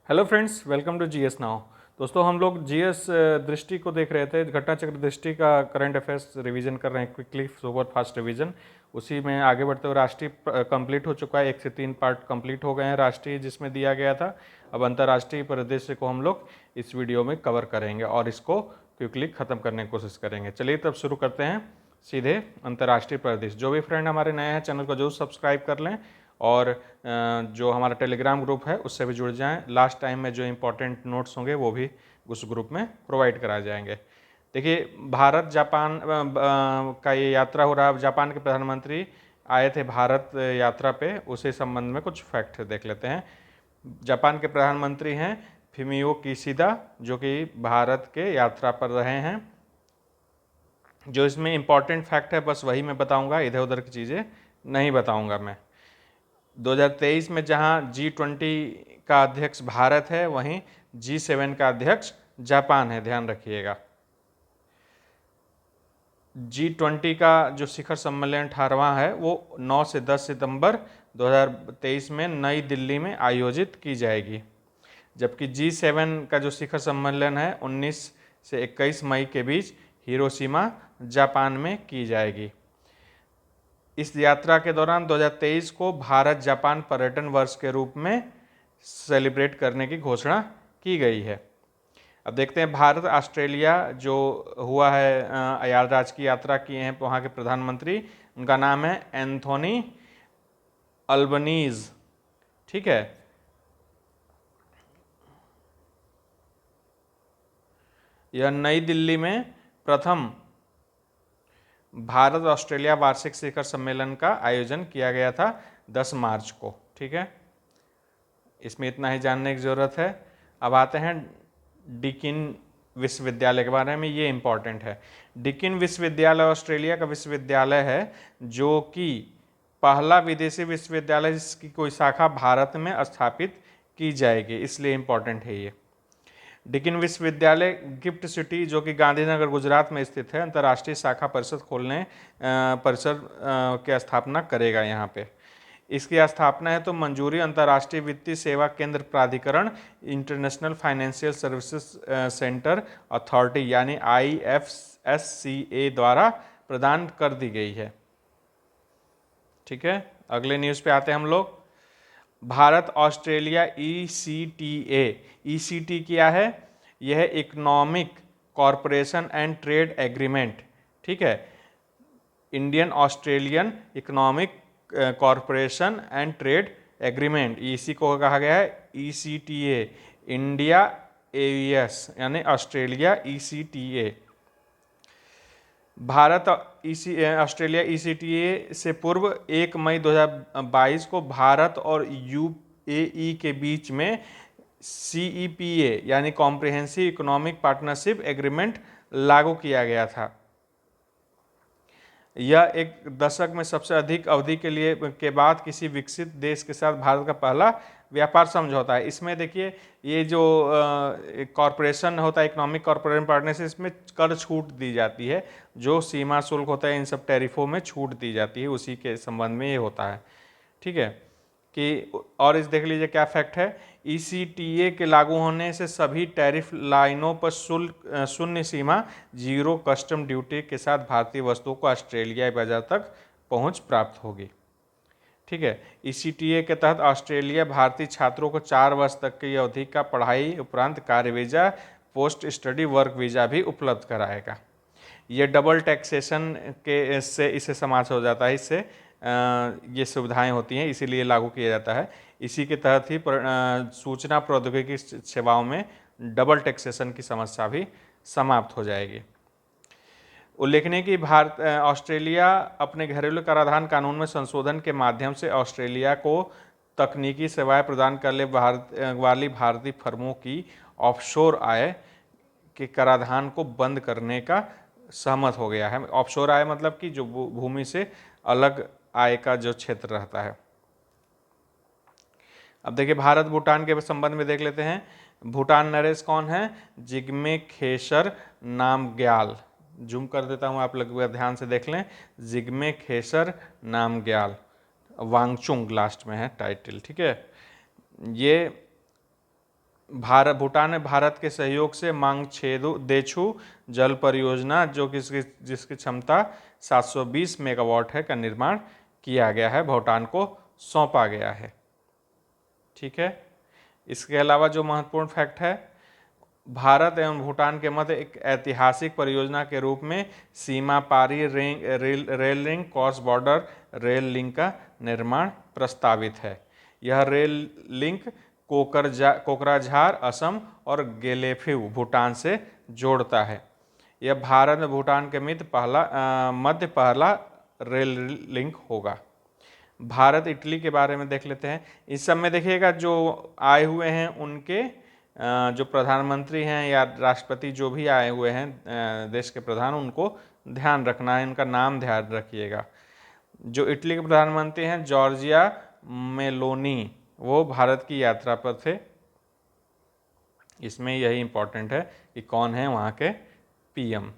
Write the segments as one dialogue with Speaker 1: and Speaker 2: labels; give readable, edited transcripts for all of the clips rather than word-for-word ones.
Speaker 1: Hello friends, welcome to GS Now. दोस्तों, हम लोग जीएस दृष्टि को देख रहे थे। घटना चक्र दृष्टि का करंट अफेयर्स रिवीजन कर रहे हैं, क्विकली सुपर फास्ट रिवीजन। उसी में आगे बढ़ते हुए राष्ट्रीय कंप्लीट हो चुका है, 1 से 3 पार्ट कंप्लीट हो गए हैं राष्ट्रीय जिसमें दिया गया था। अब अंतर्राष्ट्रीय परिदृश्य को हम लोग इस वीडियो में कवर करेंगे और इसको क्विकली ख़त्म करने की कोशिश करेंगे। चलिए तब शुरू करते हैं सीधे अंतर्राष्ट्रीय परिदृश्य। जो भी फ्रेंड हमारे नए हैं, चैनल को जरूर सब्सक्राइब कर लें और जो हमारा टेलीग्राम ग्रुप है उससे भी जुड़ जाएं। लास्ट टाइम में जो इम्पोर्टेंट नोट्स होंगे वो भी उस ग्रुप में प्रोवाइड कराए जाएंगे। देखिए, भारत जापान का ये यात्रा हो रहा है। जापान के प्रधानमंत्री आए थे भारत यात्रा पे, उसी संबंध में कुछ फैक्ट देख लेते हैं। जापान के प्रधानमंत्री हैं फुमियो किशिदा, जो कि भारत के यात्रा पर रहे हैं। जो इसमें इम्पॉर्टेंट फैक्ट है बस वही मैं बताऊंगा, इधर उधर की चीज़ें नहीं बताऊंगा मैं। 2023 में जहां G20 का अध्यक्ष भारत है, वहीं G7 का अध्यक्ष जापान है, ध्यान रखिएगा। G20 का जो शिखर सम्मेलन 18वां है वो 9 से 10 सितंबर 2023 में नई दिल्ली में आयोजित की जाएगी, जबकि G7 का जो शिखर सम्मेलन है 19 से 21 मई के बीच हिरोशिमा जापान में की जाएगी। इस यात्रा के दौरान 2023 को भारत जापान पर्यटन वर्ष के रूप में सेलिब्रेट करने की घोषणा की गई है। अब देखते हैं भारत ऑस्ट्रेलिया जो हुआ है, राजकीय यात्रा किए हैं वहाँ के प्रधानमंत्री। उनका नाम है एंथोनी अल्बनीज, ठीक है। यह नई दिल्ली में प्रथम भारत ऑस्ट्रेलिया वार्षिक शिखर सम्मेलन का आयोजन किया गया था 10 मार्च को, ठीक है। इसमें इतना ही जानने की ज़रूरत है। अब आते हैं डिकिन विश्वविद्यालय के बारे में। ये इम्पॉर्टेंट है। डिकिन विश्वविद्यालय ऑस्ट्रेलिया का विश्वविद्यालय है, जो कि पहला विदेशी विश्वविद्यालय जिसकी कोई शाखा भारत में स्थापित की जाएगी, इसलिए इम्पॉर्टेंट है ये। डिकिन विश्वविद्यालय गिफ्ट सिटी, जो कि गांधीनगर गुजरात में स्थित है, अंतर्राष्ट्रीय शाखा परिषद खोलने परिषद की स्थापना करेगा यहाँ पे। इसकी स्थापना है तो मंजूरी अंतर्राष्ट्रीय वित्तीय सेवा केंद्र प्राधिकरण, international financial services centre authority यानी IFSCA द्वारा प्रदान कर दी गई है, ठीक है। अगले न्यूज़ पे आते हैं हम लोग। भारत ऑस्ट्रेलिया ECTA क्या है? यह economic corporation and trade agreement, ठीक है। Indian Australian economic corporation and trade agreement, इसी को कहा गया है ECTA। इंडिया AES यानी Australia ECTA। Bharat Australia ECTA से पूर्व 1 मई 2022 को भारत और UAE के बीच में CEPA यानी कॉम्प्रिहेंसिव इकोनॉमिक पार्टनरशिप एग्रीमेंट लागू किया गया था। यह एक दशक में सबसे अधिक अवधि के बाद किसी विकसित देश के साथ भारत का पहला व्यापार समझौता है। इसमें देखिए, ये जो कॉरपोरेशन होता है, इकोनॉमिक कॉरपोरेशन पार्टनरशिप, इसमें कर छूट दी जाती है। जो सीमा शुल्क होता है, इन सब टैरिफों में छूट दी जाती है, उसी के संबंध में ये होता है, ठीक है। कि और इस देख लीजिए क्या फैक्ट है। ECTA के लागू होने से सभी टैरिफ लाइनों पर शून्य सीमा, जीरो कस्टम ड्यूटी के साथ भारतीय वस्तुओं को ऑस्ट्रेलियाई बाजार तक पहुंच प्राप्त होगी, ठीक है। ECTA के तहत ऑस्ट्रेलिया भारतीय छात्रों को 4 वर्ष तक की अवधि का पढ़ाई उपरांत कार्य visa, post study work visa भी उपलब्ध कराएगा। ये डबल टैक्सेशन के इसे समाज हो जाता है, इससे ये सुविधाएं होती हैं, इसीलिए लागू किया जाता है। इसी के तहत ही सूचना प्रौद्योगिकी सेवाओं में डबल टैक्सेशन की समस्या भी समाप्त हो जाएगी। उल्लेखनीय कि भारत ऑस्ट्रेलिया अपने घरेलू कराधान कानून में संशोधन के माध्यम से ऑस्ट्रेलिया को तकनीकी सेवाएं प्रदान करने वाली भारतीय फर्मों की ऑफशोर आय के कराधान को बंद करने का सहमत हो गया है। ऑफशोर आय मतलब कि जो भूमि से अलग आय का जो क्षेत्र रहता है। अब देखिए, भारत भूटान के संबंध में देख लेते हैं। भूटान नरेश कौन है? जिग्मे खेसर नामग्याल। जूम कर देता हूँ, आप लोग ध्यान से देख लें। जिग्मे खेसर नामग्याल, वांगचुंग लास्ट में है टाइटल, ठीक है। ये भूटान में भारत के सहयोग से मांगछेदु देछू जल परियोजना जो कि जिसकी क्षमता 720 मेगावाट है का निर्माण किया गया है, भूटान को सौंपा गया है। ठीक है, इसके अलावा जो महत्वपूर्ण फैक्ट है, भारत एवं भूटान के मध्य एक ऐतिहासिक परियोजना के रूप में सीमा पारी rail link cross border rail link का निर्माण प्रस्तावित है। यह रेल लिंक कोकराझार असम और गेलेफू भूटान से जोड़ता है। यह भारत में भूटान के मध्य पहला रेल लिंक होगा। भारत इटली के बारे में देख लेते हैं। इस सब में देखिएगा जो आए हुए हैं उनके जो प्रधानमंत्री हैं या राष्ट्रपति जो भी आए हुए हैं देश के प्रधान, उनको ध्यान रखना है, इनका नाम ध्यान रखिएगा। जो इटली के प्रधानमंत्री हैं जॉर्जिया मेलोनी, वो भारत की यात्रा पर थे। इसमें यही इम्पोर्टेंट है कि कौन है वहाँ के पीएम।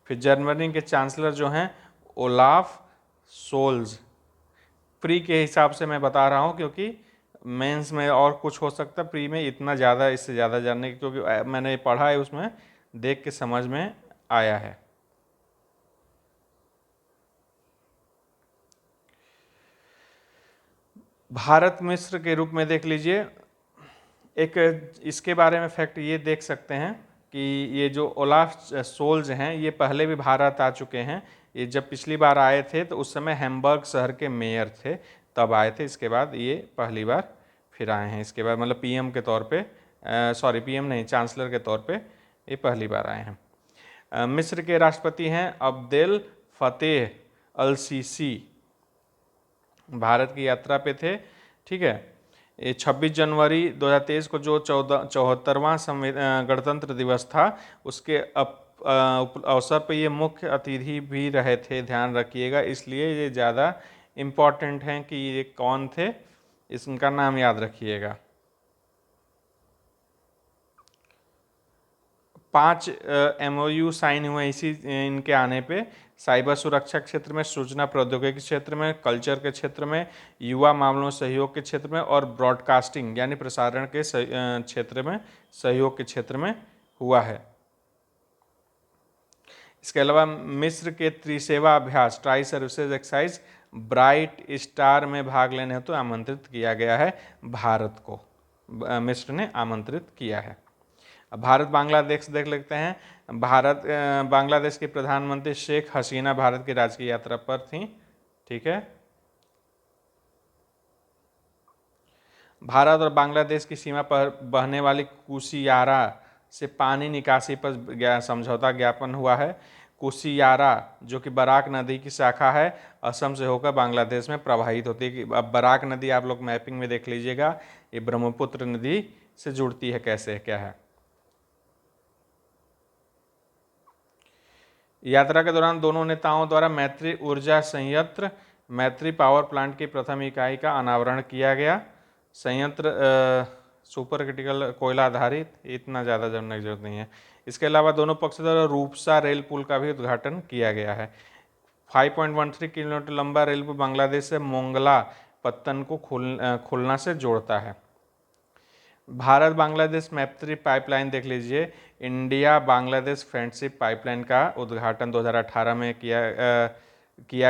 Speaker 1: फिर जर्मनी के चांसलर जो हैं ओलाफ सोल्ज। प्री के हिसाब से मैं बता रहा हूँ क्योंकि मेंस में और कुछ हो सकता है, प्री में इतना ज़्यादा इससे ज़्यादा जानने की, क्योंकि मैंने पढ़ा है उसमें देख के समझ में आया है। भारत मिस्र के रूप में देख लीजिए, एक इसके बारे में फैक्ट ये देख सकते हैं कि ये जो ओलाफ सोल्ज हैं ये पहले भी भारत आ चुके हैं। ये जब पिछली बार आए थे तो उस समय हैम्बर्ग शहर के मेयर थे, तब आए थे। इसके बाद ये पहली बार फिर आए हैं। इसके बाद मतलब पीएम के तौर पे, सॉरी पीएम नहीं, चांसलर के तौर पे ये पहली बार आए हैं। मिस्र के राष्ट्रपति हैं अब्देल फतेह अल सीसी, भारत की यात्रा पे थे। ठीक है, ये 26 जनवरी 2023 को जो 74वां गणतंत्र दिवस था उसके अवसर पर ये मुख्य अतिथि भी रहे थे, ध्यान रखिएगा। इसलिए ये ज़्यादा इम्पॉर्टेंट हैं कि ये कौन थे, इनका नाम याद रखिएगा। 5 MOU साइन हुए इसी इनके आने पे। साइबर सुरक्षा क्षेत्र में, सूचना प्रौद्योगिकी क्षेत्र में, कल्चर के क्षेत्र में, युवा मामलों सहयोग के क्षेत्र में और ब्रॉडकास्टिंग यानी प्रसारण के क्षेत्र में सहयोग के क्षेत्र में हुआ है। इसके अलावा मिस्र के त्रिसेवा अभ्यास tri services exercise bright star में भाग लेने हेतु आमंत्रित किया गया है। भारत को मिस्र ने आमंत्रित किया है। भारत बांग्लादेश देख लेते हैं। बांग्लादेश की प्रधानमंत्री शेख हसीना भारत की राजकीय यात्रा पर थी। ठीक है, भारत और बांग्लादेश की सीमा पर बहने वाली कुशियारा से पानी निकासी पर समझौता ज्ञापन हुआ है। कुशियारा जो कि बराक नदी की शाखा है, असम से होकर बांग्लादेश में प्रवाहित होती है। अब बराक नदी आप लोग मैपिंग में देख लीजिएगा, ये ब्रह्मपुत्र नदी से जुड़ती है, कैसे क्या है। यात्रा के दौरान दोनों नेताओं द्वारा मैत्री ऊर्जा संयंत्र मैत्री पावर प्लांट की प्रथम इकाई का अनावरण किया गया। संयंत्र सुपर क्रिटिकल कोयला आधारित, इतना ज़्यादा जानने की जरूरत नहीं है। इसके अलावा दोनों पक्षों द्वारा रूपसा रेल पुल का भी उद्घाटन किया गया है। 5.13 किलोमीटर लंबा रेल पुल बांग्लादेश से मोंगला पत्तन को खुलना से जोड़ता है। भारत बांग्लादेश मैत्री पाइपलाइन देख लीजिए। इंडिया बांग्लादेश फ्रेंडशिप पाइपलाइन का उद्घाटन 2018 में किया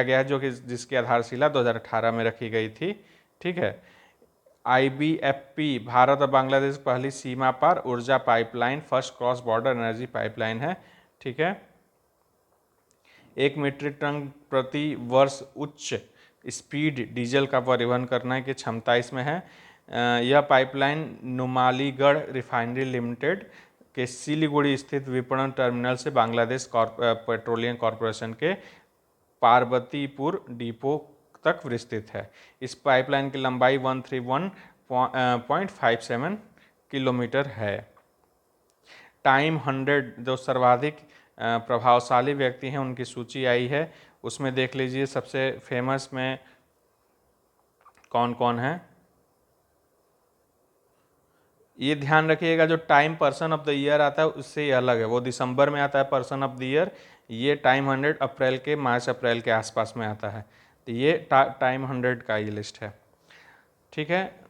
Speaker 1: गया है, जो कि जिसकी आधारशिला 2018 में रखी गई थी। ठीक है, IBFP भारत और बांग्लादेश पहली सीमा पार ऊर्जा pipeline, first cross border energy pipeline है। ठीक है, 1 मीट्रिक टन प्रति वर्ष उच्च स्पीड डीजल का परिवहन करने की क्षमता इसमें है। यह पाइपलाइन नुमालीगढ़ रिफाइनरी लिमिटेड के सिलीगुड़ी स्थित विपणन टर्मिनल से बांग्लादेश पेट्रोलियम कॉरपोरेशन के पार्वतीपुर डिपो तक विस्तृत है। इस पाइपलाइन की लंबाई 131.57 किलोमीटर है। टाइम 100 जो सर्वाधिक प्रभावशाली व्यक्ति हैं उनकी सूची आई है, उसमें देख लीजिए सबसे फेमस में कौन कौन है। ये ध्यान रखिएगा, जो time person of the year आता है उससे ये अलग है, वो दिसंबर में आता है पर्सन ऑफ द ईयर। ये टाइम 100 अप्रैल के मार्च अप्रैल के आसपास में आता है, तो ये टाइम 100 का ये लिस्ट है। ठीक है,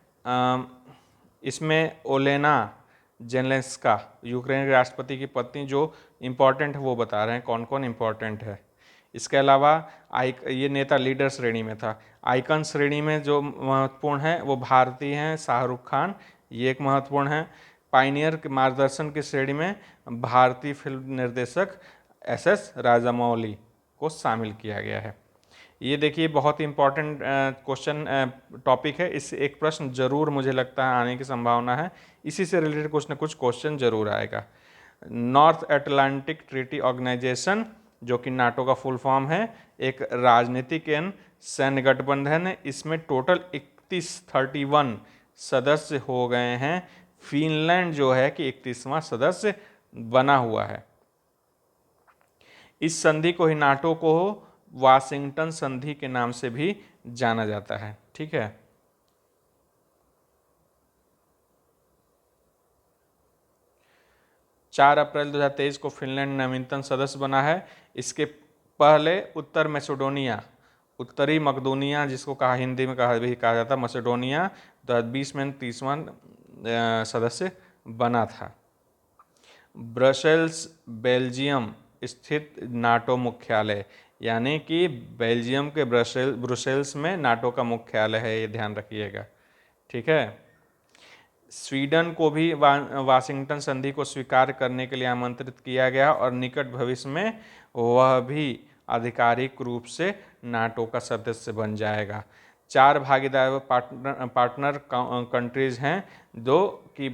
Speaker 1: इसमें ओलेना जेलेंस्का, यूक्रेन के राष्ट्रपति की पत्नी, जो इम्पोर्टेंट है वो बता रहे हैं कौन कौन इम्पोर्टेंट है। इसके अलावा ये नेता लीडर श्रेणी में था। आइकन श्रेणी में जो महत्वपूर्ण है वो भारतीय हैं, शाहरुख खान, ये एक महत्वपूर्ण है। पायनियर के मार्गदर्शन की श्रेणी में भारतीय फिल्म निर्देशक एस राजामौली को शामिल किया गया है। ये देखिए बहुत ही इम्पोर्टेंट क्वेश्चन टॉपिक है, इससे एक प्रश्न जरूर मुझे लगता है आने की संभावना है, इसी से रिलेटेड कुछ ना कुछ क्वेश्चन जरूर आएगा। नॉर्थ अटलांटिक ट्रीटी ऑर्गेनाइजेशन, जो कि नाटो का फुल फॉर्म है, एक राजनीतिक एवं सैन्य गठबंधन है। इसमें टोटल 31 सदस्य हो गए हैं। फिनलैंड जो है कि 31वां सदस्य बना हुआ है। इस संधि को ही नाटो को वाशिंगटन संधि के नाम से भी जाना जाता है। ठीक है, 4 अप्रैल 2023 को फिनलैंड नवीनतम सदस्य बना है। इसके पहले उत्तर मैसेडोनिया, उत्तरी मकदोनिया जिसको कहा हिंदी में कहा जाता मैसेडोनिया, 2020 में 30वां सदस्य बना था। ब्रसेल्स बेल्जियम स्थित नाटो मुख्यालय, यानी कि बेल्जियम के ब्रुसेल्स में नाटो का मुख्यालय है, ये ध्यान रखिएगा। ठीक है, स्वीडन को भी वाशिंगटन संधि को स्वीकार करने के लिए आमंत्रित किया गया और निकट भविष्य में वह भी आधिकारिक रूप से नाटो का सदस्य बन जाएगा। 4 भागीदार पार्टनर कंट्रीज हैं जो कि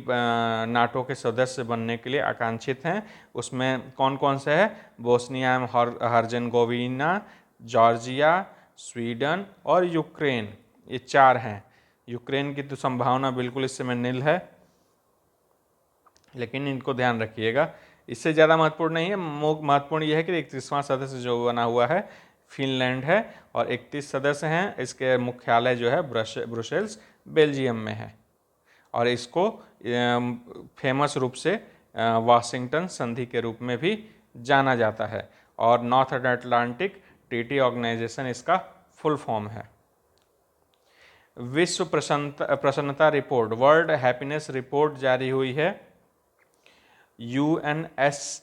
Speaker 1: नाटो के सदस्य बनने के लिए आकांक्षित हैं। उसमें कौन कौन से हैं? बोस्निया हर्जेगोविना, जॉर्जिया, स्वीडन और यूक्रेन, ये 4 हैं। यूक्रेन की तो संभावना बिल्कुल इस समय नील है, लेकिन इनको ध्यान रखिएगा, इससे ज़्यादा महत्वपूर्ण नहीं है। महत्वपूर्ण यह है कि 31वां सदस्य जो बना हुआ है फिनलैंड है और 31 सदस्य हैं। इसके मुख्यालय जो है ब्रुसेल्स बेल्जियम में है और इसको फेमस रूप से वाशिंगटन संधि के रूप में भी जाना जाता है और नॉर्थ अटलांटिक ट्रीटी ऑर्गेनाइजेशन इसका फुल फॉर्म है। विश्व प्रसन्नता रिपोर्ट, वर्ल्ड हैप्पीनेस रिपोर्ट जारी हुई है UNSDSN,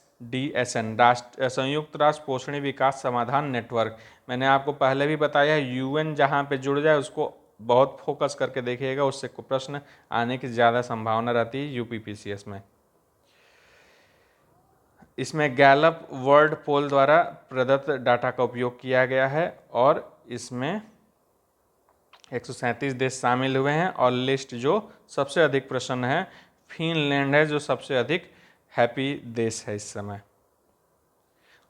Speaker 1: संयुक्त राष्ट्र पोषण विकास समाधान नेटवर्क। मैंने आपको पहले भी बताया UN जहाँ पे जुड़ जाए उसको बहुत फोकस करके देखिएगा, उससे प्रश्न आने की ज़्यादा संभावना रहती है UPPCS में। इसमें गैलप वर्ल्ड पोल द्वारा प्रदत्त डाटा का उपयोग किया गया है और इसमें 137 देश शामिल हुए हैं और लिस्ट जो सबसे अधिक प्रसन्न है फिनलैंड है, जो सबसे अधिक हैप्पी देश है इस समय,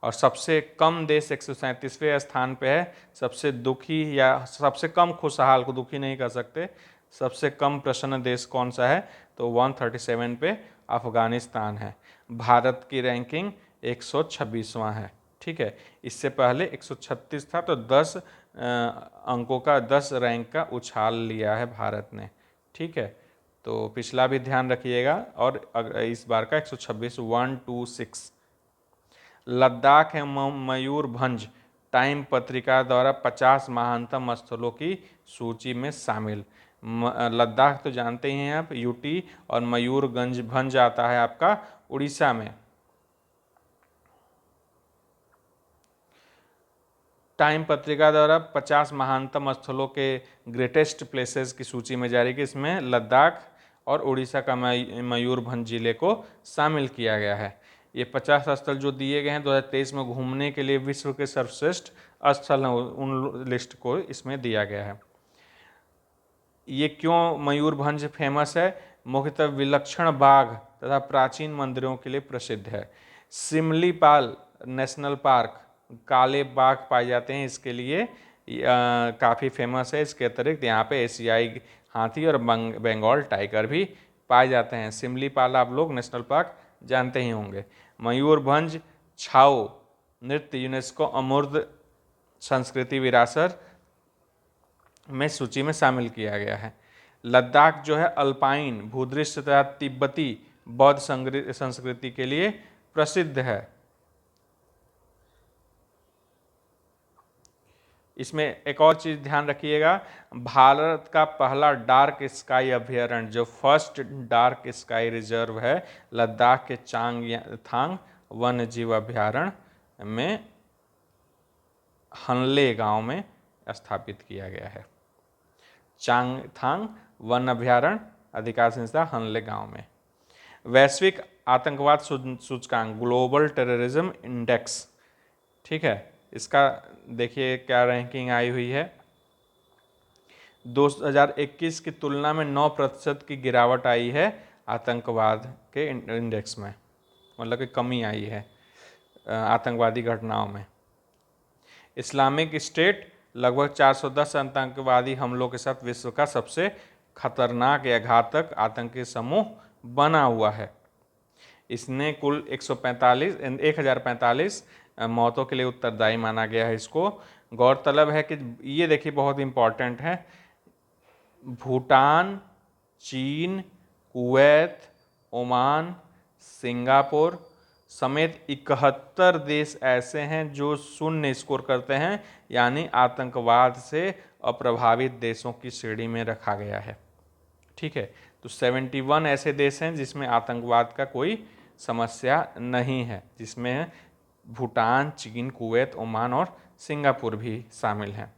Speaker 1: और सबसे कम देश 137वें स्थान पे है। सबसे दुखी या सबसे कम खुशहाल, को दुखी नहीं कर सकते, सबसे कम प्रसन्न देश कौन सा है? तो 137 पे अफगानिस्तान है। भारत की रैंकिंग 126वां है। ठीक है, इससे पहले 136 था, तो 10 अंकों का 10 रैंक का उछाल लिया है भारत ने। ठीक है, तो पिछला भी ध्यान रखिएगा और इस बार का 126 126। लद्दाख एवं मयूरभंज टाइम पत्रिका द्वारा 50 महानतम स्थलों की सूची में शामिल। लद्दाख तो जानते ही हैं आप, यूटी, और मयूरभंज आता है आपका उड़ीसा में। टाइम पत्रिका द्वारा 50 महानतम स्थलों के ग्रेटेस्ट प्लेसेस की सूची में जारी की, इसमें लद्दाख और उड़ीसा का मयूरभंज जिले को शामिल किया गया है। ये 50 स्थल जो दिए गए हैं 2023 में घूमने के लिए विश्व के सर्वश्रेष्ठ स्थल हैं, उन लिस्ट को इसमें दिया गया है। ये क्यों मयूरभंज फेमस है? मुख्यतः विलक्षण बाघ तथा प्राचीन मंदिरों के लिए प्रसिद्ध है। सिमलीपाल नेशनल पार्क, काले बाघ पाए जाते हैं, इसके लिए काफ़ी फेमस है। इसके अतिरिक्त यहाँ पे एशियाई हाथी और बंगाल टाइगर भी पाए जाते हैं। सिमलीपाल आप लोग नेशनल पार्क जानते ही होंगे। मयूरभंज छाओ नृत्य यूनेस्को अमूर्त संस्कृति विरासत में सूची में शामिल किया गया है। लद्दाख जो है अल्पाइन भूदृश्य तथा तिब्बती बौद्ध संस्कृति के लिए प्रसिद्ध है। इसमें एक और चीज़ ध्यान रखिएगा, भारत का पहला डार्क स्काई अभयारण्य, जो फर्स्ट डार्क स्काई रिजर्व है, लद्दाख के चांगथांग वन्य जीव अभयारण्य में हनले गांव में स्थापित किया गया है। चांगथांग वन अभयारण्य, अधिकार संस्था हनले गांव में। वैश्विक आतंकवाद सूचकांक, ग्लोबल टेररिज्म इंडेक्स, ठीक है, इसका देखिए क्या रैंकिंग आई हुई है। 2021 की तुलना में 9% की गिरावट आई है आतंकवाद के इंडेक्स में, मतलब कि कमी आई है आतंकवादी घटनाओं में। इस्लामिक स्टेट लगभग 410 आतंकवादी हमलों के साथ विश्व का सबसे खतरनाक या घातक आतंकी समूह बना हुआ है। इसने कुल 1045 मौतों के लिए उत्तरदायी माना गया है इसको। गौरतलब है कि ये देखिए बहुत इम्पॉर्टेंट है, भूटान, चीन, कुवैत, ओमान, सिंगापुर समेत 71 देश ऐसे हैं जो 0 स्कोर करते हैं, यानी आतंकवाद से अप्रभावित देशों की श्रेणी में रखा गया है। ठीक है, तो 71 ऐसे देश हैं जिसमें आतंकवाद का कोई समस्या नहीं है, जिसमें भूटान, चीन, कुवैत, ओमान और सिंगापुर भी शामिल हैं।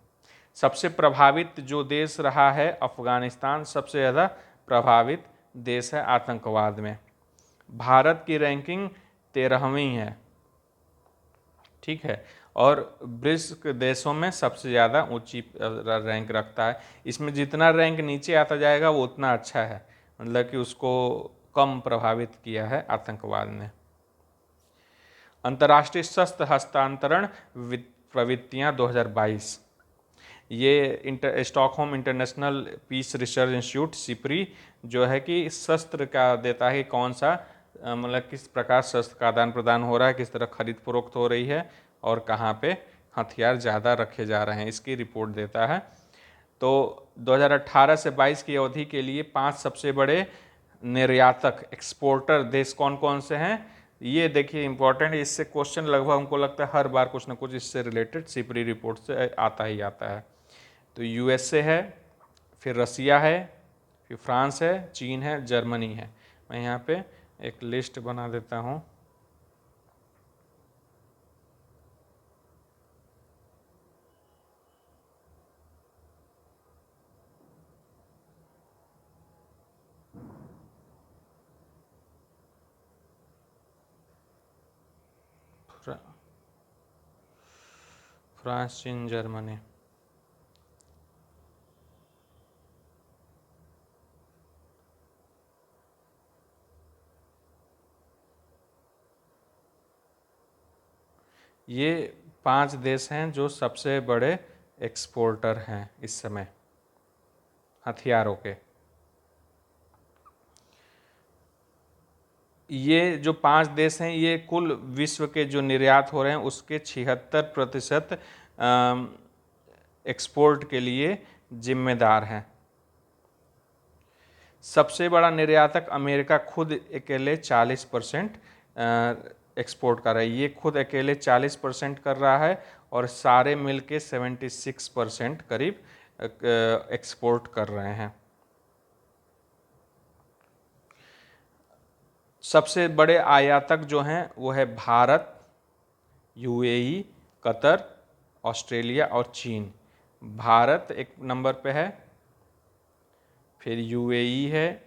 Speaker 1: सबसे प्रभावित जो देश रहा है अफगानिस्तान, सबसे ज़्यादा प्रभावित देश है आतंकवाद में। भारत की रैंकिंग 13वीं है, ठीक है, और ब्रिक्स देशों में सबसे ज़्यादा ऊंची रैंक रखता है। इसमें जितना रैंक नीचे आता जाएगा वो उतना अच्छा है, मतलब कि उसको कम प्रभावित किया है आतंकवाद ने। अंतर्राष्ट्रीय शस्त्र हस्तांतरण प्रवृत्तियाँ 2022, ये Stockholm International Peace Research Institute SIPRI जो है कि शस्त्र का देता है, कौन सा मतलब किस प्रकार शस्त्र का आदान प्रदान हो रहा है, किस तरह खरीद फरोख्त हो रही है और कहाँ पे हथियार ज़्यादा रखे जा रहे हैं, इसकी रिपोर्ट देता है। तो 2018 से 22 की अवधि के लिए 5 सबसे बड़े निर्यातक एक्सपोर्टर देश कौन कौन से हैं, ये देखिए इंपॉर्टेंट है। इससे क्वेश्चन लगभग हमको लगता है हर बार कुछ ना कुछ इससे रिलेटेड सिपरी रिपोर्ट से आता ही आता है। तो यूएसए है, फिर रसिया है, फिर फ्रांस है, चीन है, जर्मनी है। मैं यहाँ पे एक लिस्ट बना देता हूँ। फ्रांस, चीन, जर्मनी। ये 5 देश हैं जो सबसे बड़े एक्सपोर्टर हैं इस समय हथियारों के। ये जो 5 देश हैं ये कुल विश्व के जो निर्यात हो रहे हैं उसके 76% एक्सपोर्ट के लिए जिम्मेदार हैं। सबसे बड़ा निर्यातक अमेरिका खुद अकेले 40% एक्सपोर्ट कर रहा है, ये खुद अकेले 40% कर रहा है और सारे मिलके 76% करीब एक्सपोर्ट कर रहे हैं। सबसे बड़े आयातक जो हैं वो है भारत, यूएई, कतर, ऑस्ट्रेलिया और चीन। भारत एक नंबर पे है, फिर यूएई है,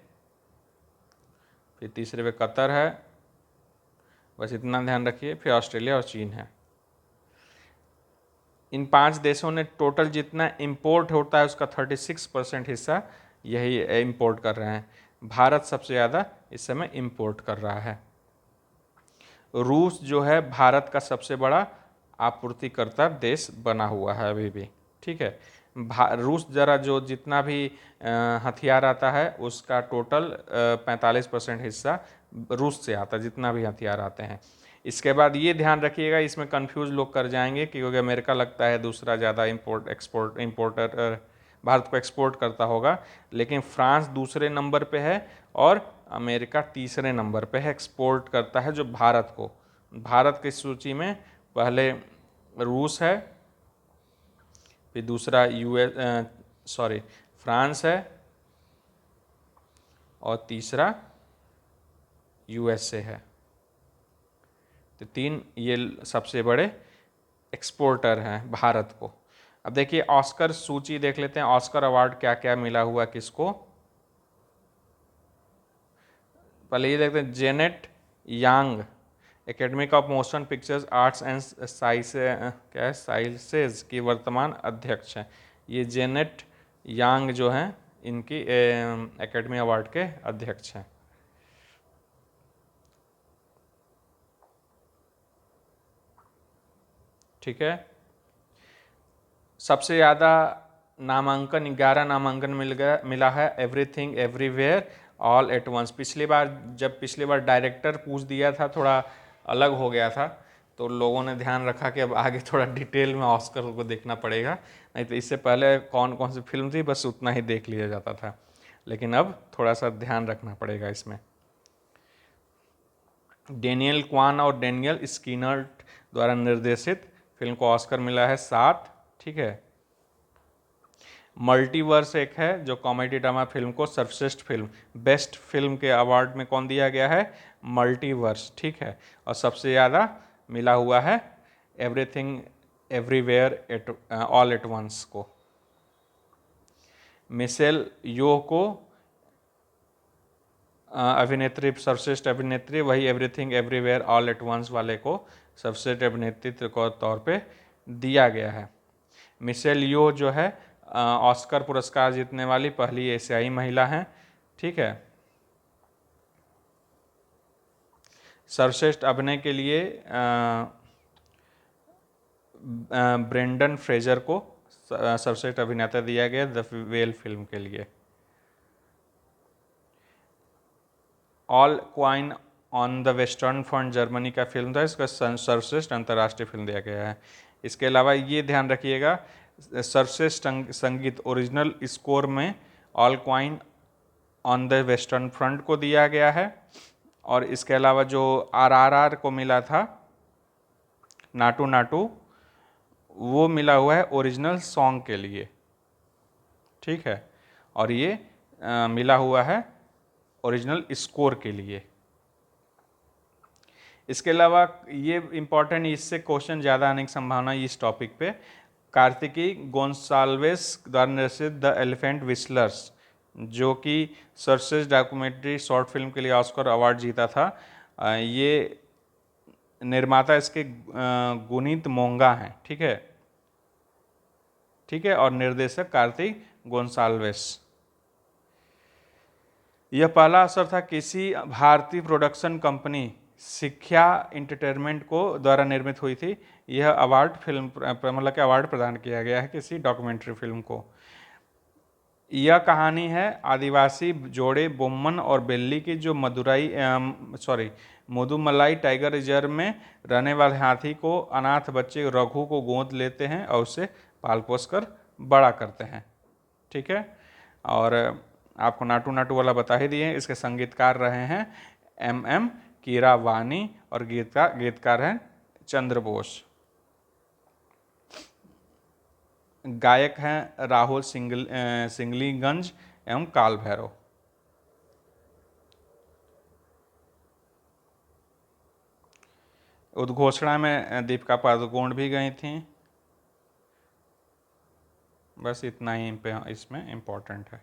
Speaker 1: फिर तीसरे पे कतर है, बस इतना ध्यान रखिए, फिर ऑस्ट्रेलिया और चीन है। इन 5 देशों ने टोटल जितना इंपोर्ट होता है उसका 36% हिस्सा यही इंपोर्ट कर रहे हैं। भारत सबसे ज़्यादा इस समय इंपोर्ट कर रहा है। रूस जो है भारत का सबसे बड़ा आपूर्तिकर्ता देश बना हुआ है अभी भी, ठीक है। रूस जरा जो जितना भी हथियार आता है उसका टोटल 45% हिस्सा रूस से आता है, जितना भी हथियार आते हैं। इसके बाद ये ध्यान रखिएगा, इसमें कंफ्यूज लोग कर जाएंगे क्योंकि अमेरिका लगता है दूसरा ज़्यादा इंपोर्टर भारत को एक्सपोर्ट करता होगा, लेकिन फ्रांस दूसरे नंबर पे है और अमेरिका तीसरे नंबर पे है एक्सपोर्ट करता है जो भारत को। भारत की सूची में पहले रूस है, फिर दूसरा फ्रांस है, और तीसरा यूएसए है। तो 3 ये सबसे बड़े एक्सपोर्टर हैं भारत को। अब देखिए ऑस्कर सूची देख लेते हैं, ऑस्कर अवार्ड क्या क्या मिला हुआ किसको। पहले ये देखते हैं, Janet Yang academy of motion pictures arts and sciences की वर्तमान अध्यक्ष हैं। ये जेनेट यांग जो हैं इनकी एकेडमी अवार्ड के अध्यक्ष हैं। ठीक है। सबसे ज़्यादा नामांकन 11 नामांकन मिला है everything everywhere all at once. पिछली बार डायरेक्टर पूछ दिया था, थोड़ा अलग हो गया था, तो लोगों ने ध्यान रखा कि अब आगे थोड़ा डिटेल में ऑस्कर को देखना पड़ेगा, नहीं तो इससे पहले कौन कौन सी फिल्म थी बस उतना ही देख लिया जाता था, लेकिन अब थोड़ा सा ध्यान रखना पड़ेगा इसमें। डेनियल क्वान और डेनियल स्किनर्ट द्वारा निर्देशित फिल्म को ऑस्कर मिला है 7। ठीक है। मल्टीवर्स एक है जो कॉमेडी ड्रामा फिल्म को सर्वश्रेष्ठ फिल्म, बेस्ट फिल्म के अवार्ड में कौन दिया गया है, मल्टीवर्स। ठीक है। और सबसे ज़्यादा मिला हुआ है everything everywhere all at once को। मिशेल यो को अभिनेत्री, सर्वश्रेष्ठ अभिनेत्री, वही everything everywhere all at once वाले को सर्वश्रेष्ठ अभिनेत्री के तौर पे दिया गया है। मिशेल यो जो है ऑस्कर पुरस्कार जीतने वाली पहली एशियाई महिला हैं। ठीक है। सर्वश्रेष्ठ अभिनय के लिए ब्रेंडन फ्रेजर को सर्वश्रेष्ठ अभिनेता दिया गया द वेल फिल्म के लिए। All coin on the western front Germany का फिल्म था, इसका सर्वश्रेष्ठ अंतर्राष्ट्रीय फिल्म दिया गया है। इसके अलावा ये ध्यान रखिएगा, सर्वश्रेष्ठ संगीत ओरिजिनल स्कोर में all coin on the western front को दिया गया है, और इसके अलावा जो आरआरआर को मिला था नाटू नाटू, वो मिला हुआ है ओरिजिनल सॉन्ग के लिए। ठीक है। और ये मिला हुआ है ओरिजिनल स्कोर के लिए। इसके अलावा ये इम्पॉर्टेंट, इससे क्वेश्चन ज़्यादा आने की संभावना इस टॉपिक पे, कार्तिकी गोंसाल्वेस द्वारा निर्देशित द एलिफेंट विस्लर्स, जो कि सर्वश्रेष्ठ डॉक्यूमेंट्री शॉर्ट फिल्म के लिए ऑस्कर अवार्ड जीता था, ये निर्माता इसके गुनीत मोंगा हैं। ठीक है। ठीक है। और निर्देशक कार्तिक गोंसाल्वेस। यह पहला अवसर था किसी भारतीय प्रोडक्शन कंपनी शिक्षा एंटरटेनमेंट को द्वारा निर्मित हुई थी। यह अवार्ड फिल्म मतलब कि अवार्ड प्रदान किया गया है किसी डॉक्यूमेंट्री फिल्म को। यह कहानी है आदिवासी जोड़े बोम्मन और बेल्ली की, जो मुदुमलाई टाइगर रिजर्व में रहने वाले हाथी को अनाथ बच्चे रघु को गोद लेते हैं और उसे पाल पोस कर बड़ा करते हैं। ठीक है। और आपको नाटू नाटू वाला बता ही दिए। इसके संगीतकार रहे हैं MM कीरावानी, और गीतकार हैं चंद्र बोस। गायक हैं राहुल सिंगलीगंज एवं काल भैरव। उद्घोषणा में दीपिका पादुकोण भी गई थी। बस इतना ही इसमें इम्पोर्टेंट है।